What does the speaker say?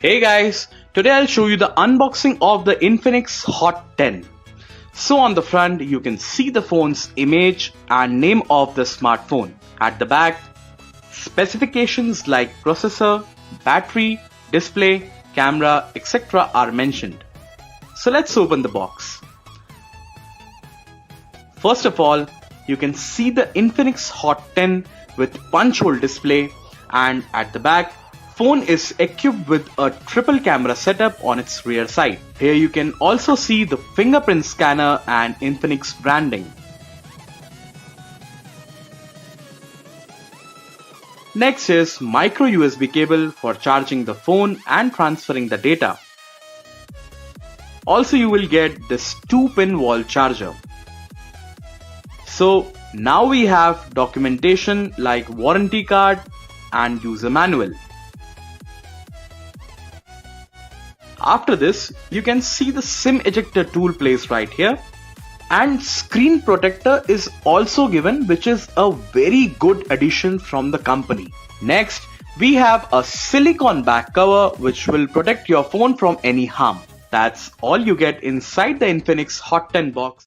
Hey guys, today I'll show you the unboxing of the Infinix Hot 10. So on the front you can see the phone's image and name of the smartphone. At the back, specifications like processor, battery, display, camera, etc. are mentioned. So let's open the box. First of all, you can see the Infinix Hot 10 with punch hole display, and at the back, phone is equipped with a triple camera setup on its rear side. Here you can also see the fingerprint scanner and Infinix branding. Next is micro USB cable for charging the phone and transferring the data. Also you will get this 2-pin wall charger. So now we have documentation like warranty card and user manual. After this, you can see the SIM ejector tool placed right here, and screen protector is also given, which is a very good addition from the company. Next, we have a silicone back cover which will protect your phone from any harm. That's all you get inside the Infinix Hot 10 box.